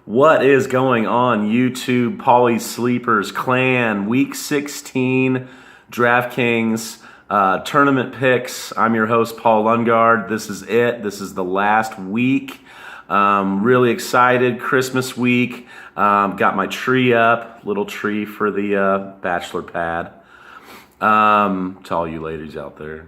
What is going on YouTube, Paulie's Sleepers Clan, Week 16, DraftKings tournament picks. I'm your host, Paul Lundgaard. This is it. This is the last week. Really excited. Christmas week. Got my tree up, little tree for the bachelor pad. To all you ladies out there.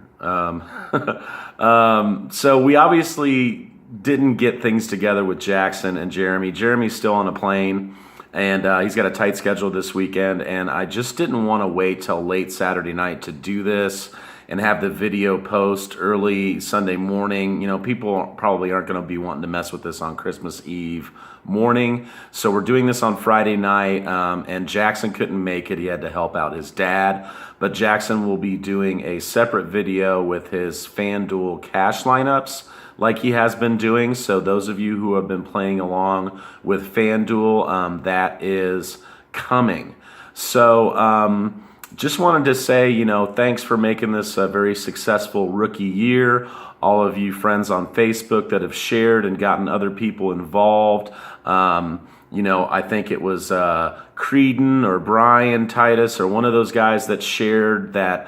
So we obviously didn't get things together with Jackson and Jeremy. Jeremy's still on a plane, and he's got a tight schedule this weekend, and I just didn't want to wait till late Saturday night to do this and have the video post early Sunday morning. You know, people probably aren't going to be wanting to mess with this on Christmas Eve morning. So we're doing this on Friday night, and Jackson couldn't make it. He had to help out his dad. But Jackson will be doing a separate video with his FanDuel cash lineups like he has been doing. So those of you who have been playing along with FanDuel, that is coming. So just wanted to say, you know, thanks for making this a very successful rookie year. All of you friends on Facebook that have shared and gotten other people involved. You know, I think it was Creedon or Brian Titus or one of those guys that shared that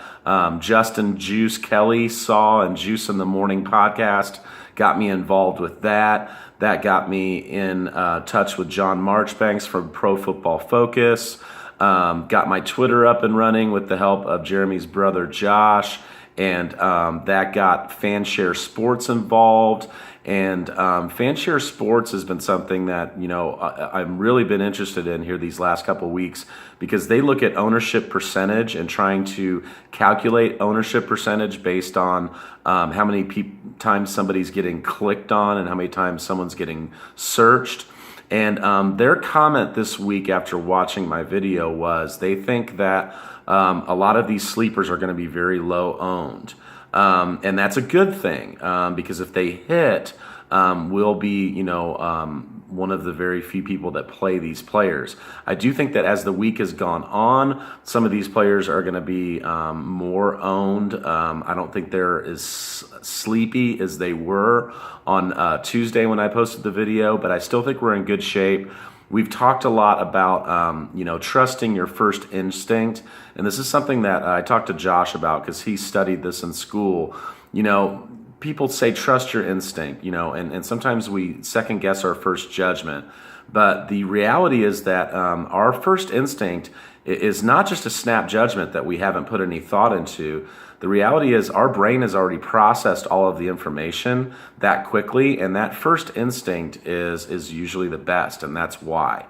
Justin Juice Kelly saw and Juice in the Morning podcast. Got me involved with that. That got me in touch with John Marchbanks from Pro Football Focus. Got my Twitter up and running with the help of Jeremy's brother Josh, and that got Fanshare Sports involved. And Fanshare Sports has been something that, you know, I've really been interested in here these last couple of weeks, because they look at ownership percentage and trying to calculate ownership percentage based on how many times somebody's getting clicked on and how many times someone's getting searched. And their comment this week after watching my video was they think that a lot of these sleepers are going to be very low owned. And that's a good thing, because if they hit, we'll be, you know, one of the very few people that play these players. I do think that as the week has gone on, some of these players are going to be more owned. I don't think they're as sleepy as they were on Tuesday when I posted the video, but I still think we're in good shape. We've talked a lot about, you know, trusting your first instinct. And this is something that I talked to Josh about because he studied this in school. You know, people say trust your instinct, you know, and sometimes we second guess our first judgment. But the reality is that our first instinct is not just a snap judgment that we haven't put any thought into. The reality is our brain has already processed all of the information that quickly, and that first instinct is usually the best, and that's why.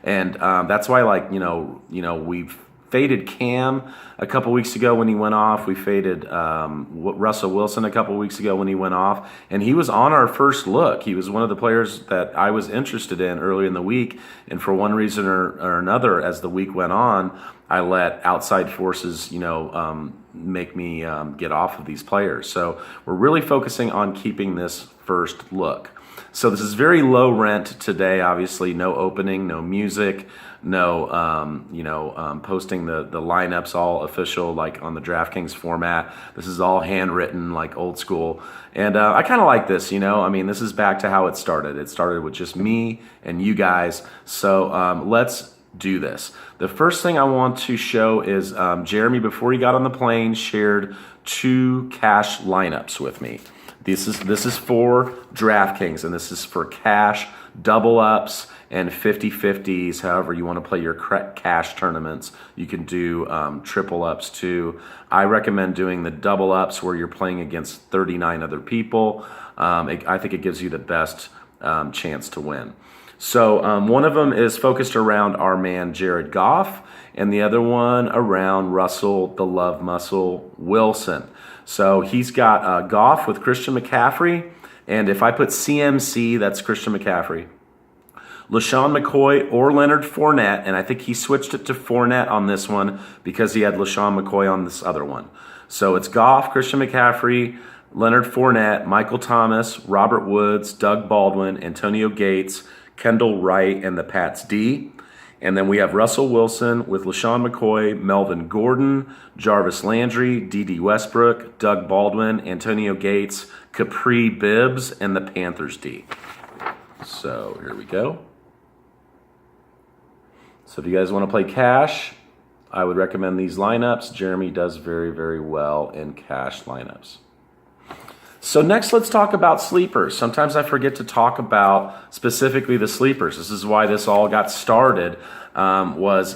And that's why, like, you know, we've faded Cam a couple weeks ago when he went off. We faded Russell Wilson a couple weeks ago when he went off, and he was on our first look. He was one of the players that I was interested in early in the week, and for one reason or another, as the week went on, I let outside forces, you know, make me get off of these players. So we're really focusing on keeping this first look. So this is very low rent today. Obviously, no opening, no music, no you know, posting the lineups all official like on the DraftKings format. This is all handwritten like old school, and I kind of like this. You know, I mean, this is back to how it started. It started with just me and you guys. So let's do this. The first thing I want to show is Jeremy, before he got on the plane, shared 2 cash lineups with me. This is for DraftKings, and this is for cash double ups and 50-50s. However you want to play your cash tournaments, you can do triple ups too. I recommend doing the double ups where you're playing against 39 other people. I think it gives you the best chance to win. So one of them is focused around our man Jared Goff, and the other one around Russell the Love Muscle Wilson. So he's got Goff with Christian McCaffrey, and if I put CMC, that's Christian McCaffrey, LaShawn McCoy or Leonard Fournette, and I think he switched it to Fournette on this one because he had LaShawn McCoy on this other one. So it's Goff, Christian McCaffrey, Leonard Fournette, Michael Thomas, Robert Woods, Doug Baldwin, Antonio Gates, Kendall Wright, and the Pats D. And then we have Russell Wilson with LaShawn McCoy, Melvin Gordon, Jarvis Landry, D.D. Westbrook, Doug Baldwin, Antonio Gates, Capri Bibbs, and the Panthers D. So here we go. So if you guys want to play cash, I would recommend these lineups. Jeremy does very, very well in cash lineups. So next, let's talk about sleepers. Sometimes I forget to talk about specifically the sleepers. This is why this all got started, was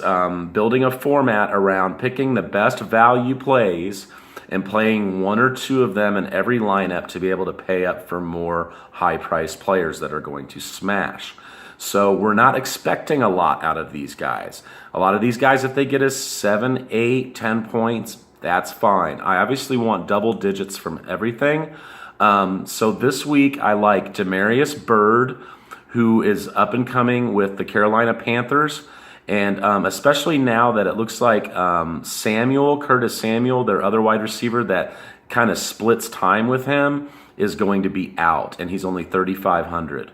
building a format around picking the best value plays and playing one or two of them in every lineup to be able to pay up for more high-priced players that are going to smash. So we're not expecting a lot out of these guys. A lot of these guys, if they get us 7, 8, 10 points, that's fine. I obviously want double digits from everything. So this week I like Demarius Byrd, who is up and coming with the Carolina Panthers. And especially now that it looks like Curtis Samuel, their other wide receiver that kind of splits time with him, is going to be out, and he's only 3,500.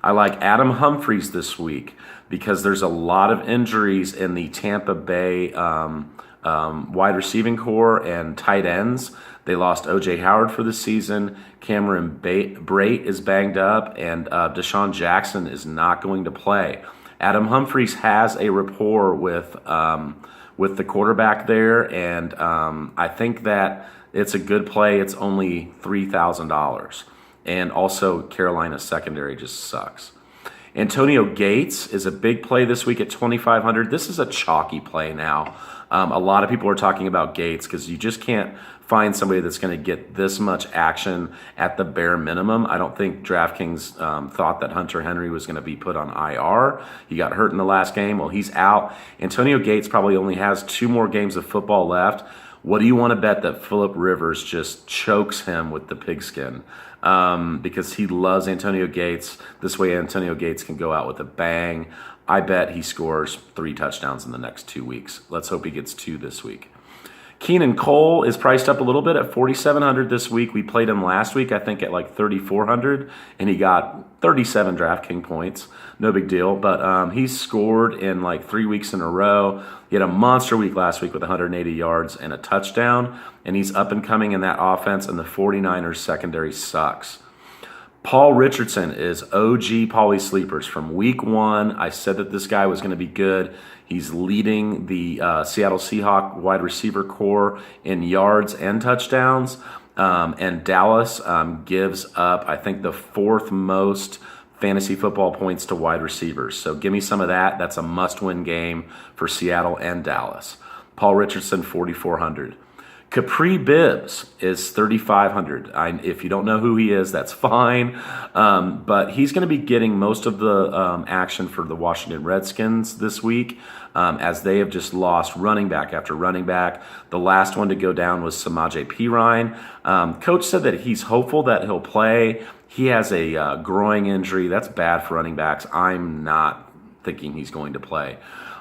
I like Adam Humphries this week because there's a lot of injuries in the Tampa Bay wide receiving core and tight ends. They lost O.J. Howard for the season. Cameron Brate is banged up, and Deshaun Jackson is not going to play. Adam Humphries has a rapport with the quarterback there, and I think that it's a good play. It's only $3,000. And also, Carolina's secondary just sucks. Antonio Gates is a big play this week at 2,500. This is a chalky play now. A lot of people are talking about Gates because you just can't find somebody that's going to get this much action at the bare minimum. I don't think DraftKings thought that Hunter Henry was going to be put on IR. He got hurt in the last game. Well, he's out. Antonio Gates probably only has 2 more games of football left. What do you want to bet that Phillip Rivers just chokes him with the pigskin? Because he loves Antonio Gates. This way Antonio Gates can go out with a bang. I bet he scores 3 touchdowns in the next 2 weeks. Let's hope he gets 2 this week. Keenan Cole is priced up a little bit at 4,700 this week. We played him last week, I think, at like 3,400, and he got 37 DraftKings points. No big deal, but he's scored in like 3 weeks in a row. He had a monster week last week with 180 yards and a touchdown, and he's up and coming in that offense, and the 49ers secondary sucks. Paul Richardson is OG Paulie Sleepers from week 1. I said that this guy was going to be good. He's leading the Seattle Seahawks wide receiver core in yards and touchdowns. And Dallas gives up, I think, the 4th most fantasy football points to wide receivers. So give me some of that. That's a must-win game for Seattle and Dallas. Paul Richardson, 4,400. Capri Bibbs is 3,500. If you don't know who he is, that's fine. But he's going to be getting most of the action for the Washington Redskins this week, as they have just lost running back after running back. The last one to go down was Samaje Perine. Coach said that he's hopeful that he'll play. He has a groin injury. That's bad for running backs. I'm not thinking he's going to play.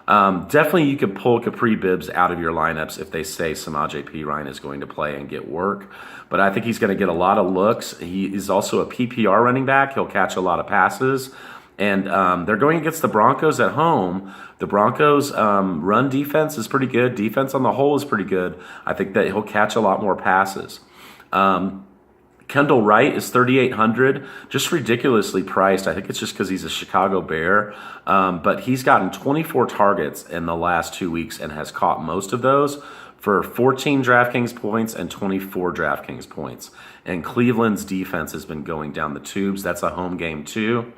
Definitely you could pull Capri Bibbs out of your lineups if they say Samaje Perine is going to play and get work. But I think he's going to get a lot of looks. He is also a PPR running back. He'll catch a lot of passes. And they're going against the Broncos at home. The Broncos' run defense is pretty good. Defense on the whole is pretty good. I think that he'll catch a lot more passes. Kendall Wright is 3,800, just ridiculously priced. I think it's just because he's a Chicago Bear. But he's gotten 24 targets in the last 2 weeks and has caught most of those for 14 DraftKings points and 24 DraftKings points. And Cleveland's defense has been going down the tubes. That's a home game too.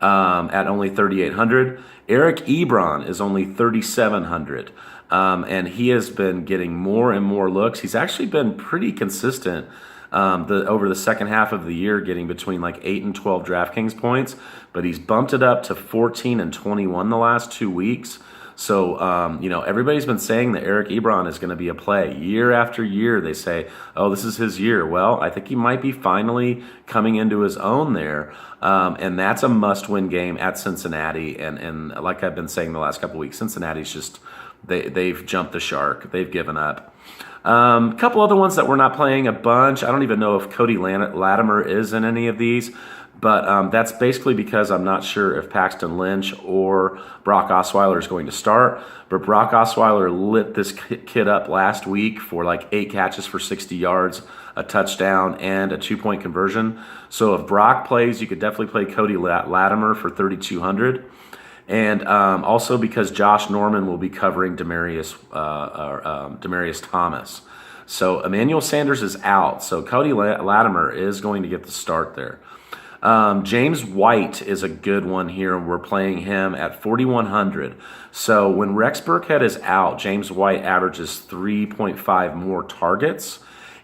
At only 3,800. Eric Ebron is only 3,700. And he has been getting more and more looks. He's actually been pretty consistent over the second half of the year, getting between like 8 and 12 DraftKings points, but he's bumped it up to 14 and 21 the last 2 weeks. So, everybody's been saying that Eric Ebron is going to be a play. Year after year, they say, oh, this is his year. Well, I think he might be finally coming into his own there. And that's a must-win game at Cincinnati. And like I've been saying the last couple of weeks, Cincinnati's just, they've jumped the shark. They've given up. A couple other ones that we're not playing a bunch. I don't even know if Cody Latimer is in any of these, but that's basically because I'm not sure if Paxton Lynch or Brock Osweiler is going to start. But Brock Osweiler lit this kid up last week for like 8 catches for 60 yards, a touchdown, and a 2-point conversion. So if Brock plays, you could definitely play Cody Latimer for 3,200. And also because Josh Norman will be covering Demarius Thomas. So Emmanuel Sanders is out. So Cody Latimer is going to get the start there. James White is a good one here, and we're playing him at 4,100. So when Rex Burkhead is out, James White averages 3.5 more targets.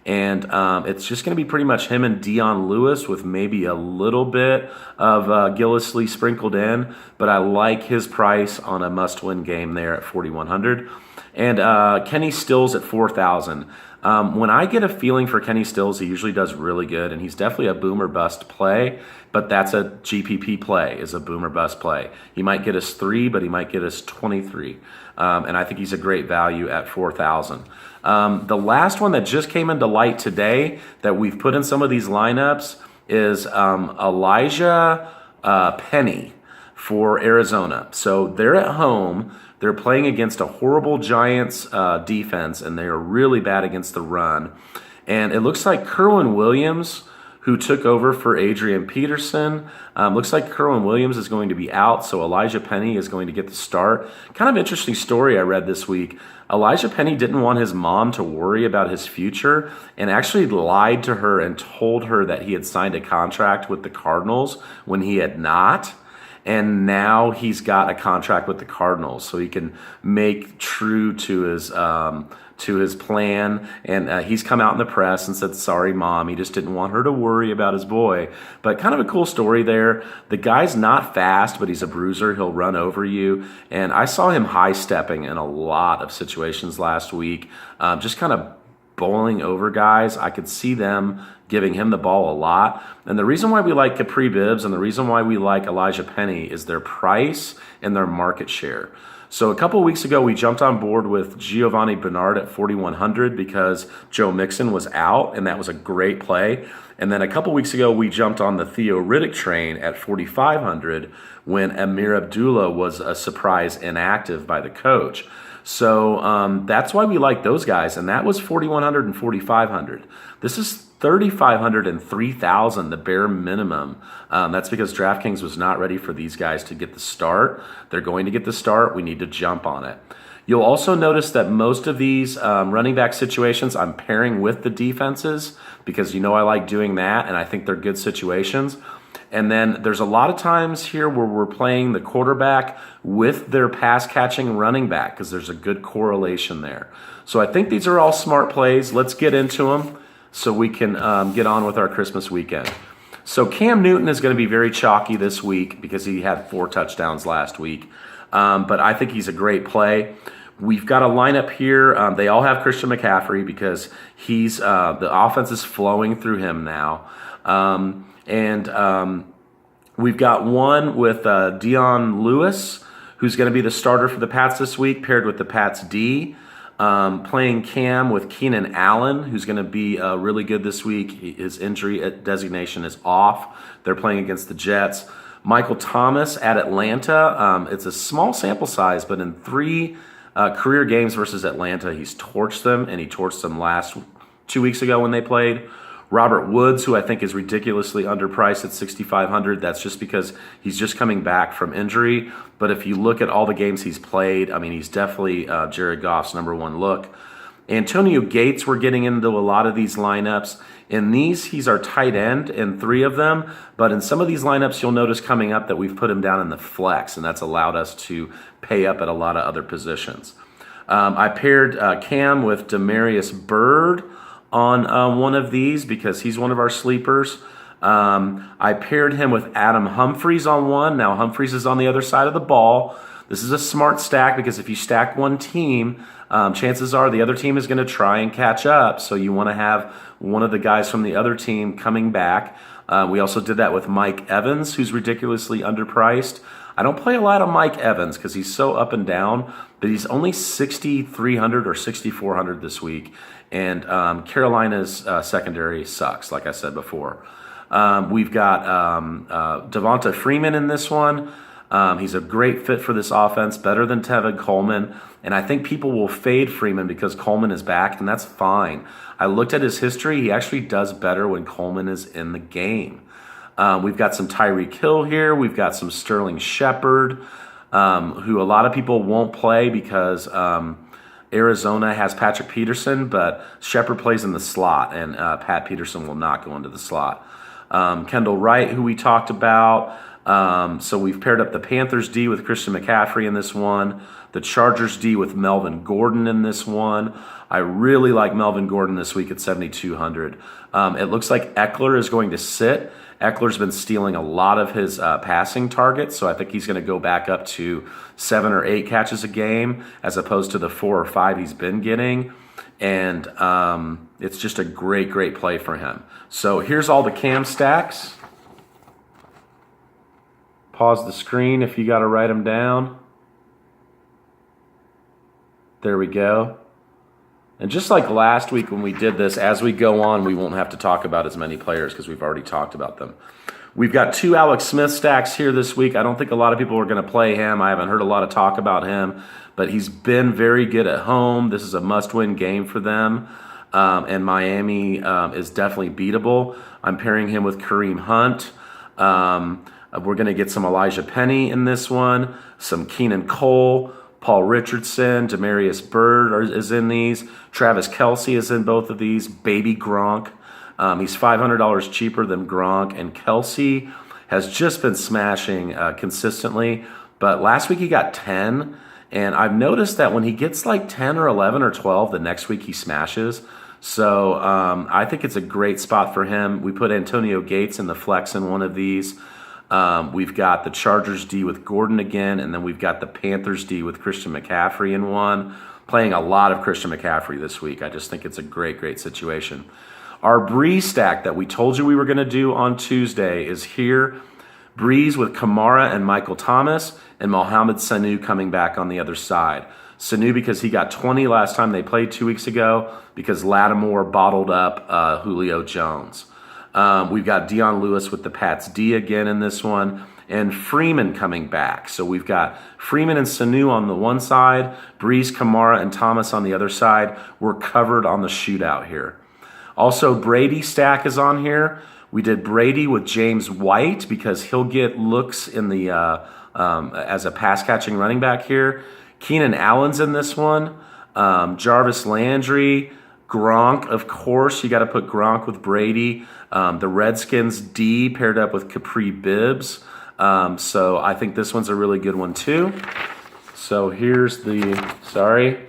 And it's just going to be pretty much him and Dion Lewis with maybe a little bit of Gillislee sprinkled in. But I like his price on a must-win game there at 4,100. And Kenny Stills at 4,000. When I get a feeling for Kenny Stills, he usually does really good, and he's definitely a boom or bust play, but that's a GPP play, is a boom or bust play. He might get us 3, but he might get us 23. And I think he's a great value at 4,000. The last one that just came into light today that we've put in some of these lineups is Elijah Penny for Arizona. So they're at home. They're playing against a horrible Giants defense, and they are really bad against the run. And it looks like Kerwin Williams, who took over for Adrian Peterson, looks like Kerwin Williams is going to be out, so Elijah Penny is going to get the start. Kind of interesting story I read this week. Elijah Penny didn't want his mom to worry about his future and actually lied to her and told her that he had signed a contract with the Cardinals when he had not. And now he's got a contract with the Cardinals, so he can make true to his plan. And he's come out in the press and said, sorry, Mom. He just didn't want her to worry about his boy. But kind of a cool story there. The guy's not fast, but he's a bruiser. He'll run over you. And I saw him high-stepping in a lot of situations last week, just kind of bowling over guys. I could see them giving him the ball a lot. And the reason why we like Capri Bibbs and the reason why we like Elijah Penny is their price and their market share. So a couple of weeks ago, we jumped on board with Giovanni Bernard at 4,100 because Joe Mixon was out, and that was a great play. And then a couple of weeks ago, we jumped on the Theo Riddick train at 4,500 when Amir Abdullah was a surprise inactive by the coach. So that's why we like those guys, and that was 4,100 and 4,500. This is 3,500 and 3,000, the bare minimum. That's because DraftKings was not ready for these guys to get the start. They're going to get the start. We need to jump on it. You'll also notice that most of these running back situations I'm pairing with the defenses because I like doing that, and I think they're good situations. And then there's a lot of times here where we're playing the quarterback with their pass-catching running back because there's a good correlation there. So I think these are all smart plays. Let's get into them so we can get on with our Christmas weekend. So Cam Newton is going to be very chalky this week because he had 4 touchdowns last week. But I think he's a great play. We've got a lineup here. They all have Christian McCaffrey because he's the offense is flowing through him now. We've got one with Dion Lewis, who's going to be the starter for the Pats this week, paired with the Pats D. Playing Cam with Keenan Allen, who's going to be really good this week. His injury designation is off. They're playing against the Jets. Michael Thomas at Atlanta. It's a small sample size, but in 3 career games versus Atlanta, he's torched them, and he torched them 2 weeks ago when they played. Robert Woods, who I think is ridiculously underpriced at 6,500. That's just because he's just coming back from injury. But if you look at all the games he's played, he's definitely Jared Goff's number 1 look. Antonio Gates, we're getting into a lot of these lineups. In these, he's our tight end in 3 of them. But in some of these lineups, you'll notice coming up that we've put him down in the flex, and that's allowed us to pay up at a lot of other positions. I paired Cam with Demarius Byrd on one of these because he's one of our sleepers. I paired him with Adam Humphries on one. Now Humphries is on the other side of the ball. This is a smart stack because if you stack one team, chances are the other team is going to try and catch up. So you want to have one of the guys from the other team coming back. We also did that with Mike Evans, who's ridiculously underpriced. I don't play a lot of Mike Evans because he's so up and down, but he's only 6,300 or 6,400 this week. And Carolina's secondary sucks, like I said before. We've got Devonta Freeman in this one. He's a great fit for this offense, better than Tevin Coleman. And I think people will fade Freeman because Coleman is back, and that's fine. I looked at his history. He actually does better when Coleman is in the game. We've got some Tyreek Hill here. We've got some Sterling Shepard. who a lot of people won't play because Arizona has Patrick Peterson, but Shepard plays in the slot, and Pat Peterson will not go into the slot. Kendall Wright, who we talked about. So we've paired up the Panthers D with Christian McCaffrey in this one, the Chargers D with Melvin Gordon in this one. I really like Melvin Gordon this week at 7,200. It looks like Eckler is going to sit. Eckler's been stealing a lot of his passing targets, so I think he's going to go back up to 7 or 8 catches a game as opposed to the 4 or 5 he's been getting. And it's just a great, great play for him. So here's all the cam stacks. Pause the screen if you got to write them down. There we go. And just like last week when we did this, as we go on, we won't have to talk about as many players because we've already talked about them. We've got 2 Alex Smith stacks here this week. I don't think a lot of people are going to play him. I haven't heard a lot of talk about him, but he's been very good at home. This is a must-win game for them, and Miami is definitely beatable. I'm pairing him with Kareem Hunt. We're going to get some Elijah Penny in this one, some Keenan Cole, Paul Richardson, Demarius Byrd is in these. Travis Kelce is in both of these. Baby Gronk. He's $500 cheaper than Gronk. And Kelce has just been smashing consistently. But last week he got 10. And I've noticed that when he gets like 10 or 11 or 12, the next week he smashes. So I think it's a great spot for him. We put Antonio Gates in the flex in one of these. We've got the Chargers D with Gordon again, and then we've got the Panthers D with Christian McCaffrey in one. Playing a lot of Christian McCaffrey this week. I just think it's a great, great situation. Our Breeze stack that we told you we were going to do on Tuesday is here. Breeze with Kamara and Michael Thomas, and Mohamed Sanu coming back on the other side. Sanu because he got 20 last time they played 2 weeks ago because Lattimore bottled up Julio Jones. We've got Dion Lewis with the Pats D again in this one, and Freeman coming back. So we've got Freeman and Sanu on the one side, Breeze, Kamara, and Thomas on the other side. We're covered on the shootout here. Also, Brady stack is on here. We did Brady with James White because he'll get looks in the as a pass-catching running back here. Keenan Allen's in this one. Jarvis Landry, Gronk, of course. You got to put Gronk with Brady. The Redskins D paired up with Capri Bibbs. So I think this one's a really good one too. So here's the,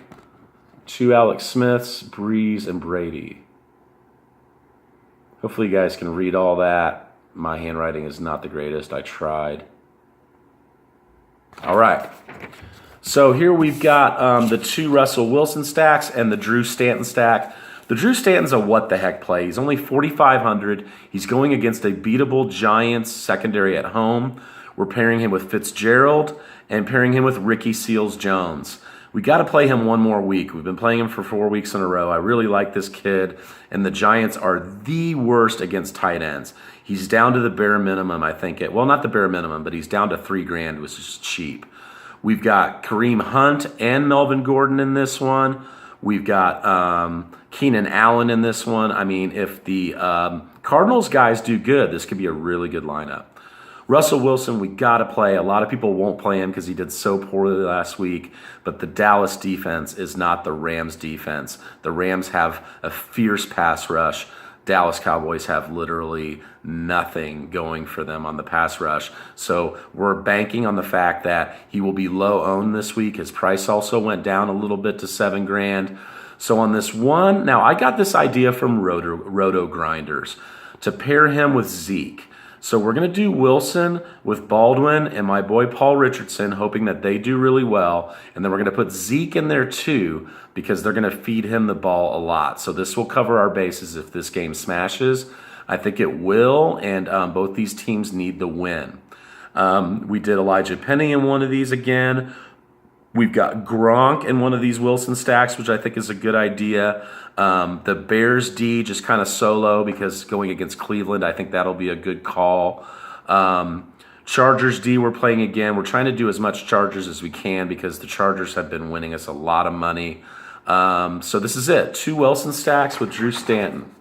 2 Alex Smiths, Breeze, and Brady. Hopefully you guys can read all that. My handwriting is not the greatest. I tried. All right. So here we've got the 2 Russell Wilson stacks and the Drew Stanton stack. The Drew Stanton's a what-the-heck play. He's only 4,500. He's going against a beatable Giants secondary at home. We're pairing him with Fitzgerald and pairing him with Ricky Seals-Jones. We got to play him one more week. We've been playing him for 4 weeks in a row. I really like this kid, and the Giants are the worst against tight ends. He's down to the bare minimum, I think. Well, not the bare minimum, but he's down to $3,000, which is cheap. We've got Kareem Hunt and Melvin Gordon in this one. We've got Keenan Allen in this one. I mean, if the Cardinals guys do good, this could be a really good lineup. Russell Wilson, we got to play. A lot of people won't play him because he did so poorly last week, but the Dallas defense is not the Rams defense. The Rams have a fierce pass rush. Dallas Cowboys have literally nothing going for them on the pass rush. So we're banking on the fact that he will be low owned this week. His price also went down a little bit to $7,000. So on this one, now I got this idea from Roto Grinders to pair him with Zeke. So we're going to do Wilson with Baldwin and my boy Paul Richardson, hoping that they do really well. And then we're going to put Zeke in there too because they're going to feed him the ball a lot. So this will cover our bases if this game smashes. I think it will, and both these teams need the win. We did Elijah Penny in one of these again. We've got Gronk in one of these Wilson stacks, which I think is a good idea. The Bears D just kind of solo because going against Cleveland, I think that'll be a good call. Chargers D we're playing again. We're trying to do as much Chargers as we can because the Chargers have been winning us a lot of money. So this is it. 2 Wilson stacks with Drew Stanton.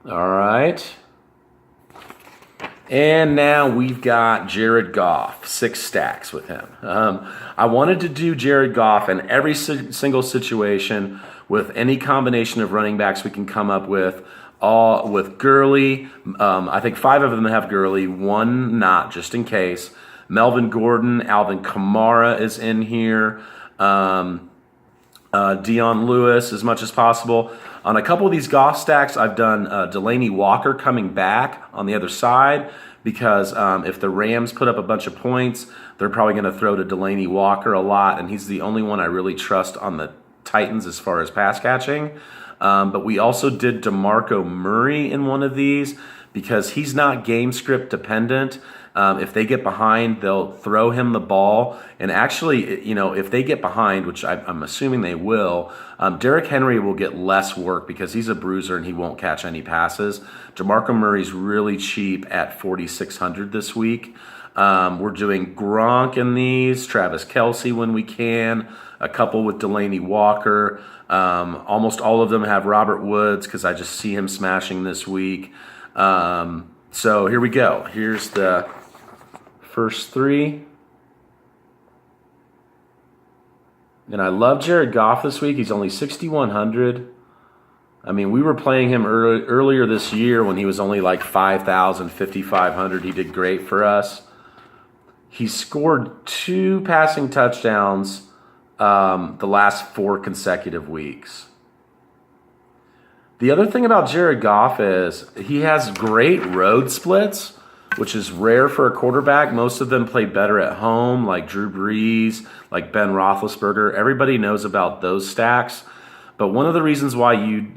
All right. And now we've got Jared Goff, 6 stacks with him. I wanted to do Jared Goff in every single situation with any combination of running backs we can come up with. All with Gurley. I think 5 of them have Gurley, 1 not, just in case. Melvin Gordon, Alvin Kamara is in here. Dion Lewis as much as possible. On a couple of these Goff stacks, I've done Delaney Walker coming back on the other side because if the Rams put up a bunch of points, they're probably going to throw to Delaney Walker a lot, and he's the only one I really trust on the Titans as far as pass catching. But we also did DeMarco Murray in one of these because he's not game script dependent. If they get behind, they'll throw him the ball. And actually, if they get behind, which I'm assuming they will, Derrick Henry will get less work because he's a bruiser and he won't catch any passes. DeMarco Murray's really cheap at 4,600 this week. We're doing Gronk in these, Travis Kelce when we can, a couple with Delaney Walker. Almost all of them have Robert Woods because I just see him smashing this week. So here we go. Here's the first 3. And I love Jared Goff this week. He's only 6,100. I mean, we were playing him earlier this year when he was only like 5,000, 5,500. He did great for us. He scored 2 passing touchdowns the last 4 consecutive weeks. The other thing about Jared Goff is he has great road splits, which is rare for a quarterback. Most of them play better at home, like Drew Brees, like Ben Roethlisberger. Everybody knows about those stacks. But one of the reasons why you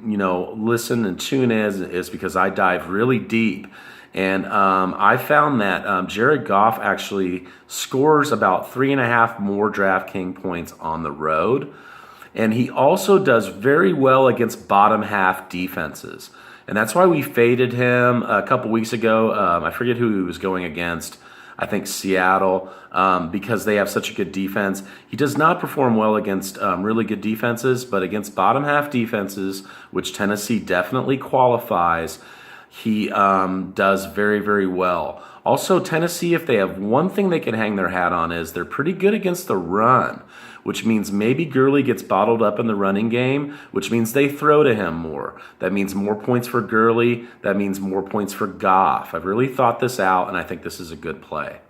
listen and tune in is because I dive really deep. And I found that Jared Goff actually scores about 3.5 more DraftKings points on the road. And he also does very well against bottom half defenses. And that's why we faded him a couple weeks ago. I forget who he was going against. I think Seattle, because they have such a good defense. He does not perform well against really good defenses, but against bottom half defenses, which Tennessee definitely qualifies, he does very, very well. Also, Tennessee, if they have one thing they can hang their hat on, is they're pretty good against the run, which means maybe Gurley gets bottled up in the running game, which means they throw to him more. That means more points for Gurley. That means more points for Goff. I've really thought this out, and I think this is a good play.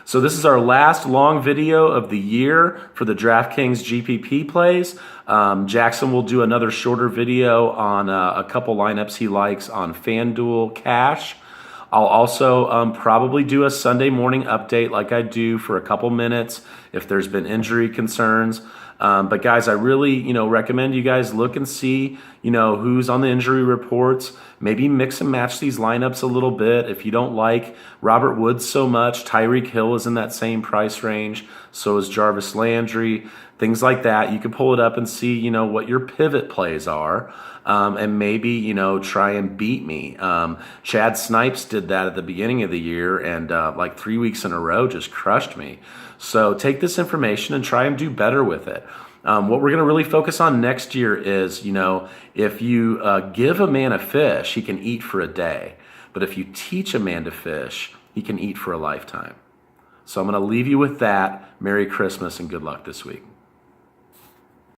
So this is our last long video of the year for the DraftKings GPP plays. Jackson will do another shorter video on a couple lineups he likes on FanDuel Cash. I'll also probably do a Sunday morning update like I do for a couple minutes if there's been injury concerns. But guys, I really, recommend you guys look and see, who's on the injury reports. Maybe mix and match these lineups a little bit. If you don't like Robert Woods so much, Tyreek Hill is in that same price range. So is Jarvis Landry. Things like that. You can pull it up and see, what your pivot plays are. And maybe, try and beat me. Chad Snipes did that at the beginning of the year and like 3 weeks in a row just crushed me. So take this information and try and do better with it. What we're going to really focus on next year is, if you give a man a fish, he can eat for a day. But if you teach a man to fish, he can eat for a lifetime. So I'm going to leave you with that. Merry Christmas and good luck this week.